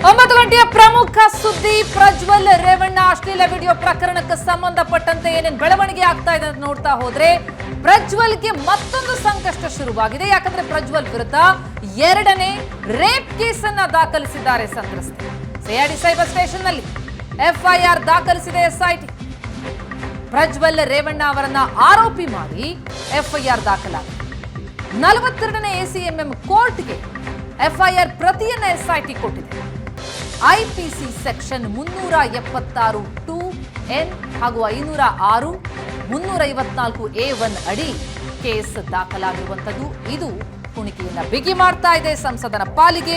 9 ಗಂಟೆಯ ಪ್ರಮುಖ ಸುದ್ದಿ ಪ್ರಜ್ವಲ್ ರೇವಣ್ಣ ಅಶ್ಲೀಲ ವಿಡಿಯೋ ಪ್ರಕರಣಕ್ಕೆ ಸಂಬಂಧಪಟ್ಟಂತೆ ಏನೇನು ಬೆಳವಣಿಗೆ ಆಗ್ತಾ ಇದೆ ಅಂತ ನೋಡ್ತಾ ಹೋದ್ರೆ ಪ್ರಜ್ವಲ್ಗೆ ಮತ್ತೊಂದು ಸಂಕಷ್ಟ ಶುರುವಾಗಿದೆ. ಯಾಕಂದ್ರೆ ಪ್ರಜ್ವಲ್ ವಿರುದ್ಧ ಎರಡನೇ ರೇಪ್ ಕೇಸ್ ಅನ್ನ ದಾಖಲಿಸಿದ್ದಾರೆ ಸಂತ್ರಸ್ತೆ. ಸಿಐಡಿ ಸೈಬರ್ ಸ್ಟೇಷನ್ ನಲ್ಲಿ ಎಫ್ಐಆರ್ ದಾಖಲಿಸಿದೆ ಎಸ್ಐಟಿ. ಪ್ರಜ್ವಲ್ ರೇವಣ್ಣ ಅವರನ್ನ ಆರೋಪಿ ಮಾಡಿ ಎಫ್ಐಆರ್ ದಾಖಲಾಗಿದೆ. 42ನೇ ಎಸಿಎಂಎಂ ಕೋರ್ಟ್ಗೆ ಎಫ್ಐಆರ್ ಪ್ರತಿಯನ್ನ ಎಸ್ಐಟಿ ಕೊಟ್ಟಿದೆ. ಐಪಿಸಿ ಸೆಕ್ಷನ್ 376 2N ಹಾಗೂ 506 354 A1 ಅಡಿ ಕೇಸ್ ದಾಖಲಾಗಿರುವಂತದ್ದು. ಇದು ಕುಣಿಕೆಯನ್ನ ಬಿಗಿ ಮಾಡ್ತಾ ಇದೆ ಸಂಸದನ ಪಾಲಿಗೆ.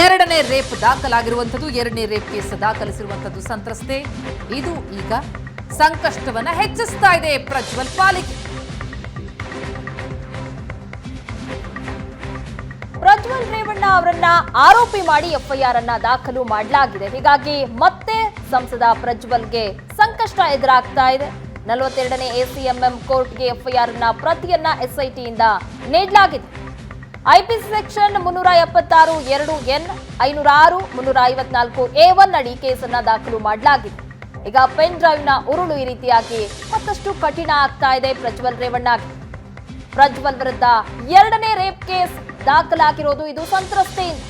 ಎರಡನೇ ರೇಪ್ ದಾಖಲಾಗಿರುವಂತದ್ದು, ಎರಡನೇ ರೇಪ್ ಕೇಸ್ ದಾಖಲಿಸಿರುವಂತದ್ದು ಸಂತ್ರಸ್ತೆ. ಇದು ಈಗ ಸಂಕಷ್ಟವನ್ನ ಹೆಚ್ಚಿಸ್ತಾ ಇದೆ ಪ್ರಜ್ವಲ್ ಪಾಲಿಗೆ. ಪ್ರಜ್ವಲ್ ರೇವಣ್ಣ ಅವರನ್ನ ಆರೋಪಿ ಮಾಡಿ ಎಫ್ಐಆರ್ ಅನ್ನ ದಾಖಲು ಮಾಡಲಾಗಿದೆ. ಹೀಗಾಗಿ ಮತ್ತೆ ಸಂಸದ ಪ್ರಜ್ವಲ್ಗೆ ಸಂಕಷ್ಟ ಎದುರಾಗ್ತಾ ಇದೆ. 42ನೇ ಎಸಿಎಂಎಂ ಕೋರ್ಟ್ಗೆ ಎಫ್ಐಆರ್ ನ ಪ್ರತಿಯನ್ನ ಎಸ್ಐಟಿಯಿಂದ ನೀಡಲಾಗಿದೆ. ಐಪಿಸಿ ಸೆಕ್ಷನ್ 376 2N 506 354 A1 ಅಡಿ ಕೇಸನ್ನ ದಾಖಲು ಮಾಡಲಾಗಿದೆ. ಈಗ ಪೆನ್ ಡ್ರೈವ್ ನ ಉರುಳು ಈ ರೀತಿಯಾಗಿ ಮತ್ತಷ್ಟು ಕಠಿಣ ಆಗ್ತಾ ಇದೆ ಪ್ರಜ್ವಲ್ ರೇವಣ್ಣಗೆ. ಪ್ರಜ್ವಲ್ ವಿರುದ್ಧ ಎರಡನೇ ರೇಪ್ ಕೇಸ್ ದಾಖಲಾಗಿರೋದು ಇದು ಸಂತ್ರಸ್ತೆಯಿಂದ.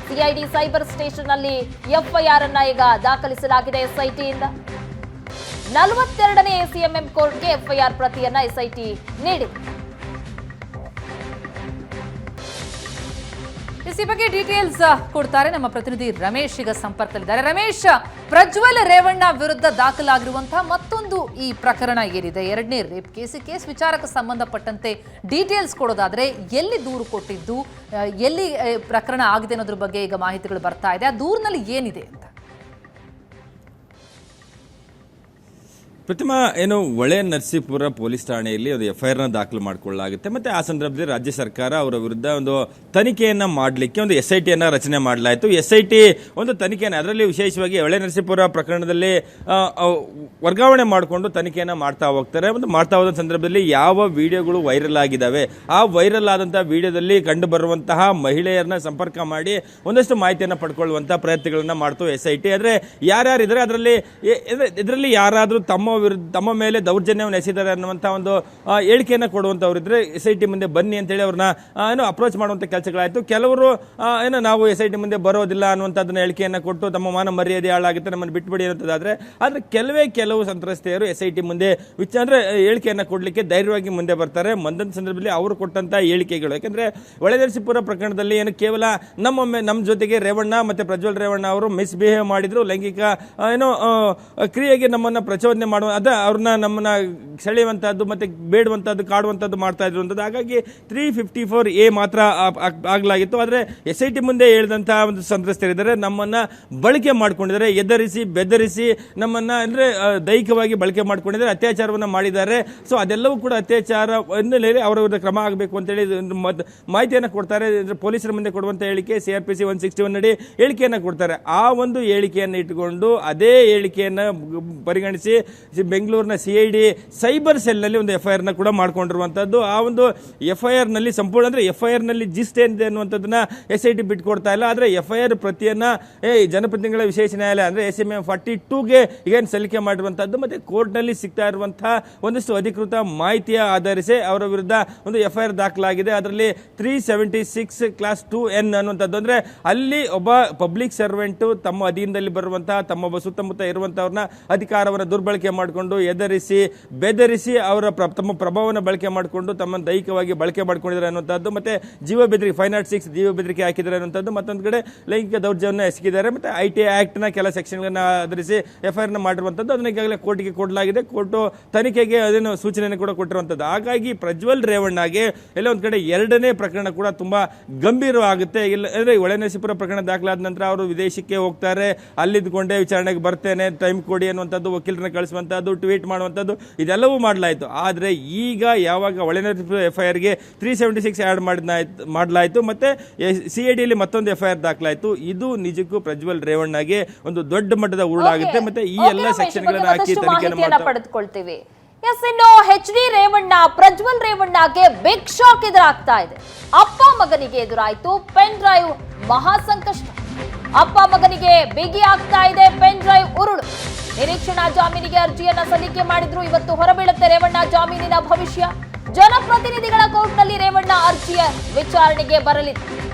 ಸಿಐಡಿ ಸೈಬರ್ ಸ್ಟೇಷನ್ ನಲ್ಲಿ ಎಫ್ಐಆರ್ ಅನ್ನ ಈಗ ದಾಖಲಿಸಲಾಗಿದೆ ಎಸ್ಐಟಿಯಿಂದ. 42ನೇ ಎಸಿಎಂಎಂ ಕೋರ್ಟ್ಗೆ ಎಫ್ಐಆರ್ ಪ್ರತಿಯನ್ನ ಎಸ್ಐಟಿ ನೀಡಿದೆ. ಈ ಬಗ್ಗೆ ಡೀಟೇಲ್ಸ್ ಕೊಡ್ತಾರೆ ನಮ್ಮ ಪ್ರತಿನಿಧಿ ರಮೇಶ್ ಈಗ ಸಂಪರ್ಕದಲ್ಲಿದ್ದಾರೆ. ರಮೇಶ್, ಪ್ರಜ್ವಲ್ ರೇವಣ್ಣ ವಿರುದ್ಧ ದಾಖಲಾಗಿರುವಂತಹ ಮತ್ತೊಂದು ಈ ಪ್ರಕರಣ ಏನಿದೆ, ಎರಡನೇ ರೇಪ್ ಕೇಸ್ ವಿಚಾರಕ್ಕೆ ಸಂಬಂಧಪಟ್ಟಂತೆ ಡೀಟೇಲ್ಸ್ ಕೊಡೋದಾದ್ರೆ ಎಲ್ಲಿ ದೂರು ಕೊಟ್ಟಿದ್ದು, ಎಲ್ಲಿ ಪ್ರಕರಣ ಆಗಿದೆ ಅನ್ನೋದ್ರ ಬಗ್ಗೆ ಈಗ ಮಾಹಿತಿಗಳು ಬರ್ತಾ ಇದೆ. ಆ ದೂರಿನಲ್ಲಿ ಏನಿದೆ ಅಂತ? ಪ್ರತಿಮಾ, ಏನು ಹೊಳೆ ನರಸೀಪುರ ಪೊಲೀಸ್ ಠಾಣೆಯಲ್ಲಿ ಒಂದು ಎಫ್ಐಆರ್ನ ದಾಖಲು ಮಾಡಿಕೊಳ್ಳಲಾಗುತ್ತೆ. ಮತ್ತೆ ಆ ಸಂದರ್ಭದಲ್ಲಿ ರಾಜ್ಯ ಸರ್ಕಾರ ಅವರ ವಿರುದ್ಧ ಒಂದು ತನಿಖೆಯನ್ನ ಮಾಡಲಿಕ್ಕೆ ಒಂದು ಎಸ್ಐಟಿಯನ್ನ ರಚನೆ ಮಾಡಲಾಯಿತು. ಎಸ್ಐಟಿ ಒಂದು ತನಿಖೆಯನ್ನು, ಅದರಲ್ಲಿ ವಿಶೇಷವಾಗಿ ಹೊಳೆ ನರಸೀಪುರ ಪ್ರಕರಣದಲ್ಲಿ ವರ್ಗಾವಣೆ ಮಾಡಿಕೊಂಡು ತನಿಖೆಯನ್ನ ಮಾಡ್ತಾ ಹೋಗ್ತಾರೆ. ಒಂದು ಮಾಡ್ತಾ ಹೋದ ಸಂದರ್ಭದಲ್ಲಿ ಯಾವ ವಿಡಿಯೋಗಳು ವೈರಲ್ ಆಗಿದ್ದಾವೆ, ಆ ವೈರಲ್ ಆದಂತಹ ವಿಡಿಯೋದಲ್ಲಿ ಕಂಡು ಬರುವಂತಹ ಮಹಿಳೆಯರನ್ನ ಸಂಪರ್ಕ ಮಾಡಿ ಒಂದಷ್ಟು ಮಾಹಿತಿಯನ್ನು ಪಡ್ಕೊಳ್ಳುವಂತಹ ಪ್ರಯತ್ನಗಳನ್ನ ಮಾಡ್ತು ಎಸ್ಐಟಿ. ಆದ್ರೆ ಯಾರ್ಯಾರಿದ್ದಾರೆ ಇದರಲ್ಲಿ ಯಾರಾದ್ರೂ ತಮ್ಮ ಮೇಲೆ ದೌರ್ಜನ್ಯವನ್ನು ಎಸೆದಿದ್ದಾರೆ ಅನ್ನುವಂಥ ಒಂದು ಹೇಳಿಕೆಯನ್ನು ಕೊಡುವಂಥವ್ರಿದ್ರೆ ಎಸ್ಐಟಿ ಮುಂದೆ ಬನ್ನಿ ಅಂತೇಳಿ ಅವ್ರನ್ನ ಅಪ್ರೋಚ್ ಮಾಡುವಂಥ ಕೆಲಸಗಳಾಯಿತು. ಕೆಲವರು ನಾವು ಎಸ್ಐಟಿ ಮುಂದೆ ಬರೋದಿಲ್ಲ ಅನ್ನುವಂಥದ್ದನ್ನ ಹೇಳಿಕೆಯನ್ನು ಕೊಟ್ಟು ತಮ್ಮ ಮಾನ ಮರ್ಯಾದೆ ಹಾಳಾಗುತ್ತೆ, ನಮ್ಮನ್ನು ಬಿಟ್ಬಿಡಿ ಅನ್ನೋದಾದ್ರೆ, ಆದರೆ ಕೆಲವು ಸಂತ್ರಸ್ತೆಯರು ಎಸ್ಐಟಿ ಮುಂದೆ ಅಂದ್ರೆ ಹೇಳಿಕೆಯನ್ನು ಕೊಡಲಿಕ್ಕೆ ಧೈರ್ಯವಾಗಿ ಮುಂದೆ ಬರ್ತಾರೆ. ಮುಂದಿನ ಸಂದರ್ಭದಲ್ಲಿ ಅವರು ಕೊಟ್ಟಂತ ಹೇಳಿಕೆಗಳು, ಯಾಕಂದ್ರೆ ಹೊಳೆ ನರಸೀಪುರ ಪ್ರಕರಣದಲ್ಲಿ ಏನು ಕೇವಲ ನಮ್ಮ ಜೊತೆಗೆ ರೇವಣ್ಣ ಮತ್ತೆ ಪ್ರಜ್ವಲ್ ರೇವಣ್ಣ ಅವರು ಮಿಸ್ಬಿಹೇವ್ ಮಾಡಿದ್ರು, ಲೈಂಗಿಕ ಕ್ರಿಯೆಗೆ ನಮ್ಮನ್ನ ಪ್ರಚೋದನೆ ಮಾಡುವ ಅವ್ರನ್ನ ನಮ್ಮನ್ನ ಸೆಳೆಯುವಂತಹದ್ದು ಮತ್ತೆ ಬೇಡುವಂತಹದ್ದು ಕಾಡುವಂತಹದ್ದು ಮಾಡ್ತಾ ಇದ್ರು ಅಂತದ್ದು. ಹಾಗಾಗಿ 354A ಮಾತ್ರ ಆಗ್ಲಾಗಿತ್ತು. ಆದ್ರೆ ಎಸ್ಐಟಿ ಮುಂದೆ ಹೇಳಿದಂತಹ ಒಂದು ಸಂತ್ರಸ್ತರಿದ್ದಾರೆ, ನಮ್ಮನ್ನ ಬಳಕೆ ಮಾಡ್ಕೊಂಡಿದ್ದಾರೆ, ಎದರಿಸಿ ಬೆದರಿಸಿ ನಮ್ಮನ್ನ ಅಂದ್ರೆ ದೈಹಿಕವಾಗಿ ಬಳಕೆ ಮಾಡ್ಕೊಂಡಿದ್ದಾರೆ, ಅತ್ಯಾಚಾರವನ್ನ ಮಾಡಿದ್ದಾರೆ. ಸೊ ಅದೆಲ್ಲವೂ ಕೂಡ ಅತ್ಯಾಚಾರ ಹಿನ್ನೆಲೆಯಲ್ಲಿ ಅವರ ವಿರುದ್ಧ ಕ್ರಮ ಆಗಬೇಕು ಅಂತೇಳಿ ಮಾಹಿತಿಯನ್ನು ಕೊಡ್ತಾರೆ. ಪೊಲೀಸರ ಮುಂದೆ ಕೊಡುವಂತ ಹೇಳಿಕೆ CRPC 161 ಅಡಿ ಹೇಳಿಕೆಯನ್ನ ಕೊಡ್ತಾರೆ. ಆ ಒಂದು ಹೇಳಿಕೆಯನ್ನು ಇಟ್ಟುಕೊಂಡು ಅದೇ ಹೇಳಿಕೆಯನ್ನ ಪರಿಗಣಿಸಿ ಬೆಂಗಳೂರಿನ CID ಸೈಬರ್ ಸೆಲ್ ನಲ್ಲಿ ಒಂದು ಎಫ್ಐಆರ್ ನ ಕೂಡ ಮಾಡ್ಕೊಂಡಿರುವಂತದ್ದು. ಆ ಒಂದು ಎಫ್ಐಆರ್ ನಲ್ಲಿ ಸಂಪೂರ್ಣ ಅಂದ್ರೆ ಎಫ್ಐಆರ್ ನಲ್ಲಿ ಜಿಸ್ಟ್ ಏನಿದೆ ಅನ್ನುವಂಥದ್ದನ್ನ ಎಸ್ಐಟಿ ಬಿಟ್ಕೊಡ್ತಾ ಇಲ್ಲ. ಆದ್ರೆ ಎಫ್ಐಆರ್ ಪ್ರತಿಯನ್ನ ಜನಪ್ರತಿನಿಧಿಗಳ ವಿಶೇಷ ನ್ಯಾಯಾಲಯ ಅಂದ್ರೆ SMM 42ಗೆ ಈಗ ಸಲ್ಲಿಕೆ ಮಾಡಿರುವಂತದ್ದು ಮತ್ತೆ ಕೋರ್ಟ್ ನಲ್ಲಿ ಸಿಗ್ತಾ ಇರುವಂತಹ ಒಂದಷ್ಟು ಅಧಿಕೃತ ಮಾಹಿತಿಯ ಆಧರಿಸಿ ಅವರ ವಿರುದ್ಧ ಒಂದು ಎಫ್ಐಆರ್ ದಾಖಲಾಗಿದೆ. ಅದರಲ್ಲಿ 376 ಕ್ಲಾಸ್ 2N ಅನ್ನುವಂಥದ್ದು, ಅಂದ್ರೆ ಅಲ್ಲಿ ಒಬ್ಬ ಪಬ್ಲಿಕ್ ಸರ್ವೆಂಟ್ ತಮ್ಮ ಅಧೀನದಲ್ಲಿ ಬರುವಂತಹ ತಮ್ಮ ಸುತ್ತಮುತ್ತ ಇರುವಂತವ್ರನ್ನ ಅಧಿಕಾರವನ್ನು ದುರ್ಬಳಕೆ ಮಾಡಿಕೊಂಡು ಎದರಿಸಿ ಬೆದರಿಸಿ ಅವರ ತಮ್ಮ ಪ್ರಭಾವವನ್ನು ಬಳಕೆ ಮಾಡಿಕೊಂಡು ತಮ್ಮನ್ನು ದೈಹಿಕವಾಗಿ ಬಳಕೆ ಮಾಡ್ಕೊಂಡಿದ್ದಾರೆ ಅನ್ನುವಂಥದ್ದು, ಮತ್ತೆ ಜೀವ ಬೆದರಿಕೆ 506 ಜೀವ ಬೆದರಿಕೆ ಹಾಕಿದ್ದಾರೆ ಅನ್ನುವಂಥದ್ದು, ಮತ್ತೊಂದು ಕಡೆ ಲೈಂಗಿಕ ದೌರ್ಜನ್ಯ ಎಸಗಿದ್ದಾರೆ, ಮತ್ತೆ ITA ಆಕ್ಟ್ ನ ಕೆಲ ಸೆಕ್ಷನ್ಗಳನ್ನ ಆಧರಿಸಿ ಎಫ್ಐಆರ್ ನ ಮಾಡಿರುವಂಥದ್ದು. ಅದನ್ನ ಈಗಾಗಲೇ ಕೋರ್ಟ್ಗೆ ಕೊಡಲಾಗಿದೆ. ಕೋರ್ಟ್ ತನಿಖೆಗೆ ಅದನ್ನು ಸೂಚನೆಯನ್ನು ಕೂಡ ಕೊಟ್ಟಿರುವಂಥದ್ದು. ಹಾಗಾಗಿ ಪ್ರಜ್ವಲ್ ರೇವಣ್ಣಗೆ ಎಲ್ಲ ಒಂದ್ ಕಡೆ ಎರಡನೇ ಪ್ರಕರಣ ಕೂಡ ತುಂಬಾ ಗಂಭೀರವಾಗುತ್ತೆ. ಅಂದ್ರೆ ಹೊಳೆ ನರಸೀಪುರ ಪ್ರಕರಣ ದಾಖಲಾದ ನಂತರ ಅವರು ವಿದೇಶಕ್ಕೆ ಹೋಗ್ತಾರೆ, ಅಲ್ಲಿದ್ದುಕೊಂಡೇ ವಿಚಾರಣೆಗೆ ಬರ್ತೇನೆ, ಟೈಮ್ ಕೊಡಿ ಅನ್ನುವಂಥದ್ದು, ವಕೀಲರನ್ನ ಕಳಿಸುವಂತದ್ದು, ಟ್ವೀಟ್ ಮಾಡುವಂತದ್ದು, ಇದೆಲ್ಲವೂ ಮಾಡಲಾಯಿತು. ಆದ್ರೆ ಈಗ ಯಾವಾಗ ಹೊಳೆ ನರಸೀಪುರ ಎಫ್ಐಆರ್ಗೆ 376 ಆಡ್ ಮಾಡಲಾಯಿತು, ಮತ್ತೆ CIDಯಲ್ಲಿ ಮತ್ತೊಂದು ಎಫ್ಐಆರ್ ದಾಖಲಾಯಿತು. ಇದು ನಿಜಕ್ಕೂ ಪ್ರಜ್ವಲ್ ರೇವಣ್ಣಗೆ ಒಂದು ದೊಡ್ಡ ಮಟ್ಟದ ಉರುಳಾಗುತ್ತೆ. ಮತ್ತೆ ಈ ಎಲ್ಲ ಸೆಕ್ಷನ್ಗಳನ್ನು ಹಾಕಿ ತನಿಖೆಯನ್ನು ಪಡೆದುಕೊಳ್ತೀವಿ. ಇನ್ನು HD ರೇವಣ್ಣ ಪ್ರಜ್ವಲ್ ರೇವಣ್ಣಗೆ ಬಿಗ್ ಶಾಕ್ ಎದುರಾಗ್ತಾ ಇದೆ. ಅಪ್ಪ ಮಗನಿಗೆ ಎದುರಾಯಿತು ಪೆನ್ ಡ್ರೈವ್ ಮಹಾ ಸಂಕಷ್ಟ. ಅಪ್ಪ ಮಗನಿಗೆ ಬಿಗಿ ಆಗ್ತಾ ಇದೆ ಪೆನ್ ಡ್ರೈವ್ ಉರುಳು. ನಿರೀಕ್ಷಣಾ ಜಾಮೀನಿಗೆ ಅರ್ಜಿಯನ್ನ ಸಲ್ಲಿಕೆ ಮಾಡಿದ್ರು. ಇವತ್ತು ಹೊರಬೀಳುತ್ತೆ ರೇವಣ್ಣ ಜಾಮೀನಿನ ಭವಿಷ್ಯ. ಜನಪ್ರತಿನಿಧಿಗಳ ಕೋರ್ಟ್ನಲ್ಲಿ ರೇವಣ್ಣ ಅರ್ಜಿಯ ವಿಚಾರಣೆಗೆ ಬರಲಿದೆ.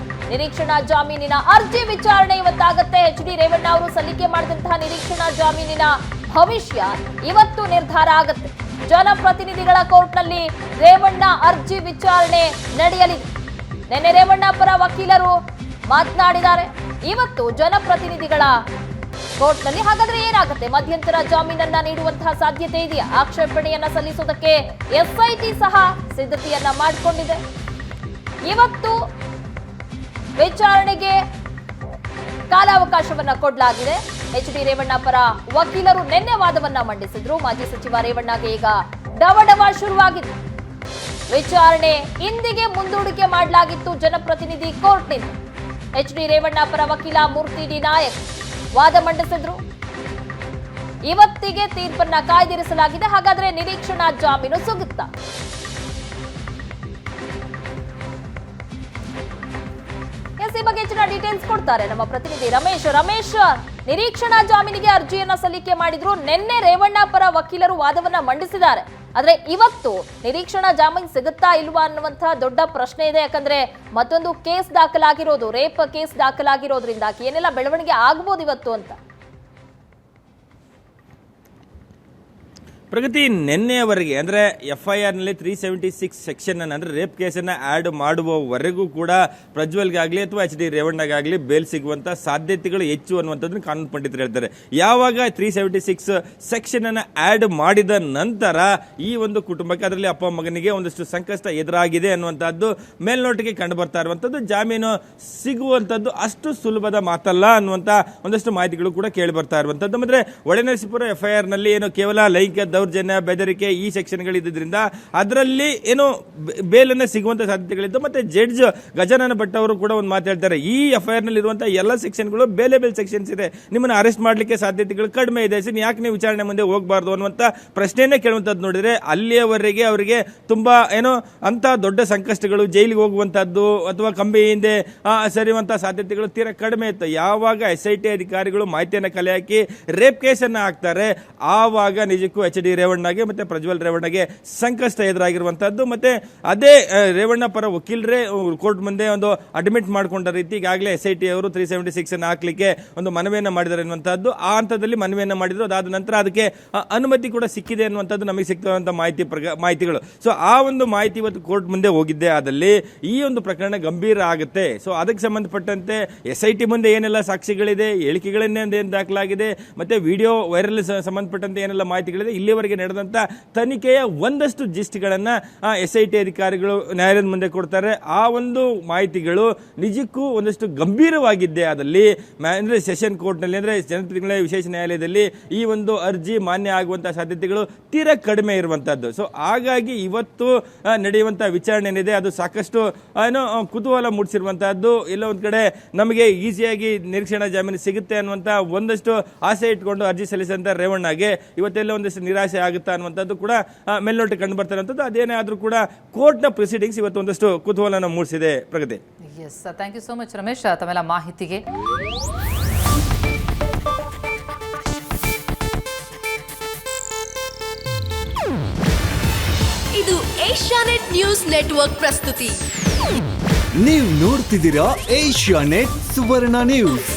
ನಿರೀಕ್ಷಣಾ ಜಾಮೀನಿನ ಅರ್ಜಿ ವಿಚಾರಣೆ ಇವತ್ತಾಗತ್ತೆ. ಎಚ್.ಡಿ. ರೇವಣ್ಣ ಅವರು ಸಲ್ಲಿಕೆ ಮಾಡಿದಂತಹ ನಿರೀಕ್ಷಣಾ ಜಾಮೀನಿನ ಭವಿಷ್ಯ ಇವತ್ತು ನಿರ್ಧಾರ ಆಗುತ್ತೆ. ಜನಪ್ರತಿನಿಧಿಗಳ ಕೋರ್ಟ್ನಲ್ಲಿ ರೇವಣ್ಣ ಅರ್ಜಿ ವಿಚಾರಣೆ ನಡೆಯಲಿದೆ. ನಿನ್ನೆ ರೇವಣ್ಣ ಪರ ವಕೀಲರು ಮಾತನಾಡಿದ್ದಾರೆ. ಇವತ್ತು ಜನಪ್ರತಿನಿಧಿಗಳ ಕೋರ್ಟ್ನಲ್ಲಿ ಹಾಗಾದ್ರೆ ಏನಾಗುತ್ತೆ? ಮಧ್ಯಂತರ ಜಾಮೀನನ್ನ ನೀಡುವಂತಹ ಸಾಧ್ಯತೆ ಇದೆಯಾ? ಆಕ್ಷೇಪಣೆಯನ್ನ ಸಲ್ಲಿಸುವುದಕ್ಕೆ ಎಸ್ಐಟಿ ಸಹ ಸಿದ್ಧತೆಯನ್ನ ಮಾಡಿಕೊಂಡಿದೆ. ಇವತ್ತು ವಿಚಾರಣೆಗೆ ಕಾಲಾವಕಾಶವನ್ನ ಕೊಡಲಾಗಿದೆ. ಎಚ್.ಡಿ. ರೇವಣ್ಣ ಪರ ವಕೀಲರು ನಿನ್ನೆ ವಾದವನ್ನ ಮಂಡಿಸಿದ್ರು. ಮಾಜಿ ಸಚಿವ ರೇವಣ್ಣಗೆ ಈಗ ಡವಡವ ಶುರುವಾಗಿದೆ. ವಿಚಾರಣೆ ಇಂದಿಗೆ ಮುಂದೂಡಿಕೆ ಮಾಡಲಾಗಿತ್ತು ಜನಪ್ರತಿನಿಧಿ ಕೋರ್ಟ್ನಿಂದ. ಎಚ್.ಡಿ. ರೇವಣ್ಣ ಪರ ವಕೀಲ ಮೂರ್ತಿ ಡಿ ನಾಯಕ್ ವಾದ ಮಂಡಿಸಿದ್ರು. ಇವತ್ತಿಗೆ ತೀರ್ಪನ್ನ ಕಾಯ್ದಿರಿಸಲಾಗಿದೆ. ಹಾಗಾದ್ರೆ ನಿರೀಕ್ಷಣಾ ಜಾಮೀನು ಸಿಗುತ್ತಾ? ಈ ಬಗ್ಗೆ ಹೆಚ್ಚಿನ ಡೀಟೇಲ್ಸ್ ಕೊಡ್ತಾರೆ ನಮ್ಮ ಪ್ರತಿನಿಧಿ ರಮೇಶ್. ರಮೇಶ್, ನಿರೀಕ್ಷಣಾ ಜಾಮೀನಿಗೆ ಅರ್ಜಿಯನ್ನ ಸಲ್ಲಿಕೆ ಮಾಡಿದ್ರು. ನಿನ್ನೆ ರೇವಣ್ಣ ಪರ ವಕೀಲರು ವಾದವನ್ನ ಮಂಡಿಸಿದ್ದಾರೆ. ಆದ್ರೆ ಇವತ್ತು ನಿರೀಕ್ಷಣಾ ಜಾಮೀನು ಸಿಗುತ್ತಾ ಇಲ್ವಾ ಅನ್ನುವಂತಹ ದೊಡ್ಡ ಪ್ರಶ್ನೆ ಇದೆ. ಯಾಕಂದ್ರೆ ಮತ್ತೊಂದು ಕೇಸ್ ದಾಖಲಾಗಿರೋದು, ರೇಪ್ ಕೇಸ್ ದಾಖಲಾಗಿರೋದ್ರಿಂದಾಗಿ ಏನೆಲ್ಲ ಬೆಳವಣಿಗೆ ಆಗ್ಬೋದು ಇವತ್ತು ಅಂತ. ಪ್ರಗತಿ, ನಿನ್ನೆಯವರೆಗೆ ಅಂದರೆ FIR ನಲ್ಲಿ 376 ಸೆಕ್ಷನ್ ಅನ್ನು ಅಂದರೆ ರೇಪ್ ಕೇಸನ್ನು ಆ್ಯಡ್ ಮಾಡುವವರೆಗೂ ಕೂಡ ಪ್ರಜ್ವಲ್ಗಾಗಲಿ ಅಥವಾ ಎಚ್.ಡಿ. ರೇವಣ್ಣಗಾಗಲಿ ಬೇಲ್ ಸಿಗುವಂಥ ಸಾಧ್ಯತೆಗಳು ಹೆಚ್ಚು ಅನ್ನುವಂಥದ್ದನ್ನು ಕಾನೂನು ಪಂಡಿತರು ಹೇಳ್ತಾರೆ. ಯಾವಾಗ 376 ಸೆಕ್ಷನ್ ಅನ್ನು ಆ್ಯಡ್ ಮಾಡಿದ ನಂತರ ಈ ಒಂದು ಕುಟುಂಬಕ್ಕೆ, ಅದರಲ್ಲಿ ಅಪ್ಪ ಮಗನಿಗೆ ಒಂದಷ್ಟು ಸಂಕಷ್ಟ ಎದುರಾಗಿದೆ ಅನ್ನುವಂಥದ್ದು ಮೇಲ್ನೋಟಿಗೆ ಕಂಡು ಬರ್ತಾ ಇರುವಂಥದ್ದು, ಜಾಮೀನು ಸಿಗುವಂಥದ್ದು ಅಷ್ಟು ಸುಲಭದ ಮಾತಲ್ಲ ಅನ್ನುವಂಥ ಒಂದಷ್ಟು ಮಾಹಿತಿಗಳು ಕೂಡ ಕೇಳಿ ಬರ್ತಾ ಇರುವಂಥದ್ದು. ಅಂದರೆ ಹೊಳೆನರಸೀಪುರ FIR ನಲ್ಲಿ ಏನು ಕೇವಲ ಲೈಂಗಿಕ ದೌರ್ಜನ್ಯ, ಬೆದರಿಕೆ ಈ ಸೆಕ್ಷನ್ಗಳಿದ್ದರಿಂದ ಅದರಲ್ಲಿ ಏನು ಬೇಲನ್ನು ಸಿಗುವಂತ ಸಾಧ್ಯತೆಗಳಿದ್ದು. ಮತ್ತೆ ಜಡ್ಜ್ ಗಜಾನನ ಭಟ್ ಅವರು ಕೂಡ ಒಂದು ಮಾತಾಡ್ತಾರೆ, ಈ FIR ನಲ್ಲಿ ಇರುವಂತಹ ಎಲ್ಲ ಸೆಕ್ಷನ್ಗಳು ಬೇಲ್ ಸೆಕ್ಷನ್ಸ್ ಇದೆ, ನಿಮ್ಮನ್ನು ಅರೆಸ್ಟ್ ಮಾಡಲಿಕ್ಕೆ ಸಾಧ್ಯತೆಗಳು ಕಡಿಮೆ ಇದೆ, ಯಾಕೆ ನೀವು ವಿಚಾರಣೆ ಮುಂದೆ ಹೋಗಬಾರ್ದು ಅನ್ನುವಂತ ಪ್ರಶ್ನೆಯನ್ನೇ ಕೇಳುವಂತದ್ದು ನೋಡಿದ್ರೆ ಅಲ್ಲಿಯವರೆಗೆ ಅವರಿಗೆ ತುಂಬಾ ಏನೋ ಅಂತ ದೊಡ್ಡ ಸಂಕಷ್ಟಗಳು, ಜೈಲಿಗೆ ಹೋಗುವಂತದ್ದು ಅಥವಾ ಕಂಬಿ ಹಿಂದೆ ಸರಿಯುವಂತಹ ಸಾಧ್ಯತೆಗಳು ತೀರಾ ಕಡಿಮೆ ಇತ್ತು. ಯಾವಾಗ SIT ಅಧಿಕಾರಿಗಳು ಮಾಹಿತಿಯನ್ನು ಕಲೆ ಹಾಕಿ ರೇಪ್ ಕೇಸನ್ನು ಹಾಕ್ತಾರೆ, ಆವಾಗ ನಿಜಕ್ಕೂ ಎಚ್.ಡಿ. ರೇವಣ್ಣಗೆ ಮತ್ತೆ ಪ್ರಜ್ವಲ್ ರೇವಣ್ಣಗೆ ಸಂಕಷ್ಟ ಎದುರಾಗಿರುವಂತದ್ದು. ಮತ್ತೆ ಅದೇ ರೇವಣ್ಣ ಪರ ವಕೀಲರೇ ಕೋರ್ಟ್ ಮುಂದೆ ಒಂದು ಅಡ್ಮಿಟ್ ಮಾಡಿಕೊಂಡ ರೀತಿ ಈಗಾಗಲೇ SIT ಅವರು 376 ಅನ್ನು ಹಾಕ್ಲಿಕ್ಕೆ ಒಂದು ಮನವಿಯನ್ನ ಮಾಡಿದ್ದಾರೆ ಅನ್ನುವಂಥದ್ದು. ಆ ಹಂತದಲ್ಲಿ ಮನವಿಯನ್ನ ಮಾಡಿದ್ರು. ಅದಾದ ನಂತರ ಅದಕ್ಕೆ ಅನುಮತಿ ಕೂಡ ಸಿಕ್ಕಿದೆ ಅನ್ನುವಂಥದ್ದು ನಮಗೆ ಸಿಗ್ತಿರುವಂತಹ ಮಾಹಿತಿಗಳು. ಸೊ ಆ ಒಂದು ಮಾಹಿತಿ ಇವತ್ತು ಕೋರ್ಟ್ ಮುಂದೆ ಹೋಗಿದ್ದೆ ಆದಲ್ಲಿ ಈ ಒಂದು ಪ್ರಕರಣ ಗಂಭೀರ ಆಗುತ್ತೆ. ಸೊ ಅದಕ್ಕೆ ಸಂಬಂಧಪಟ್ಟಂತೆ SIT ಮುಂದೆ ಏನೆಲ್ಲ ಸಾಕ್ಷಿಗಳಿದೆ, ಹೇಳಿಕೆಗಳನ್ನೇನು ದಾಖಲಾಗಿದೆ, ಮತ್ತೆ ವಿಡಿಯೋ ವೈರಲ್ ಸಂಬಂಧಪಟ್ಟಂತೆ ಏನೆಲ್ಲ ಮಾಹಿತಿಗಳಿದೆ, ಇಲ್ಲಿವರೆಗೆ ನಡೆದಂತ ತನಿಖೆಯ ಒಂದಷ್ಟು ಜಿಸ್ಟ್ಗಳನ್ನ SIT ಅಧಿಕಾರಿಗಳು ನ್ಯಾಯಾಲಯದ ಮುಂದೆ ಕೊಡ್ತಾರೆ. ಆ ಒಂದು ಮಾಹಿತಿಗಳು ನಿಜಕ್ಕೂ ಒಂದಷ್ಟು ಗಂಭೀರವಾಗಿದ್ದೆ ಆದಲ್ಲಿ ಅಂದ್ರೆ ಸೆಷನ್ ಕೋರ್ಟ್ ನಲ್ಲಿ ಅಂದ್ರೆ ಜನಪ್ರತಿನಿಧಿಗಳ ವಿಶೇಷ ನ್ಯಾಯಾಲಯದಲ್ಲಿ ಈ ಒಂದು ಅರ್ಜಿ ಮಾನ್ಯ ಆಗುವಂತಹ ಸಾಧ್ಯತೆಗಳು ತೀರಾ ಕಡಿಮೆ ಇರುವಂತದ್ದು. ಸೊ ಹಾಗಾಗಿ ಇವತ್ತು ನಡೆಯುವಂತಹ ವಿಚಾರಣೆ ಏನಿದೆ ಅದು ಸಾಕಷ್ಟು ಏನೋ ಕುತೂಹಲ ಮೂಡಿಸಿರುವಂತಹದ್ದು. ಎಲ್ಲ ಒಂದ್ ಕಡೆ ನಮಗೆ ಈಸಿಯಾಗಿ ನಿರೀಕ್ಷಣಾ ಜಾಮೀನು ಸಿಗುತ್ತೆ ಅನ್ನುವಂತ ಒಂದಷ್ಟು ಆಸೆ ಇಟ್ಕೊಂಡು ಅರ್ಜಿ ಸಲ್ಲಿಸಿದಂತ ರೇವಣ್ಣಗೆ ಇವತ್ತೆಲ್ಲ ಒಂದಷ್ಟು ನಿರಾಶೆ ಆಗುತ್ತಾ ಅನ್ನುವಂಥದ್ದು ಕೂಡ ಮೇಲ್ನೋಟ ಕಂಡು ಬರ್ತಾ ಇರುವಂಥದ್ದು. ಅದೇನೇ ಆದ್ರೂ ಕೂಡ ಕೋರ್ಟ್ನ ಪ್ರೊಸೀಡಿಂಗ್ಸ್ ಇವತ್ತು ಒಂದಷ್ಟು ಕುತೂಹಲನ ಮೂಡಿಸಿದೆ. Pragati, yes, thank you so much Ramesh ತಮ್ಮೆಲ್ಲ ಮಾಹಿತಿಗೆ. ಇದು ಏಷ್ಯಾನೆಟ್ ನ್ಯೂಸ್ ನೆಟ್ವರ್ಕ್ ಪ್ರಸ್ತುತಿ. ನೀವು ನೋಡ್ತಿದ್ದೀರಾ ಏಷ್ಯಾನೆಟ್ ಸುವರ್ಣ ನ್ಯೂಸ್.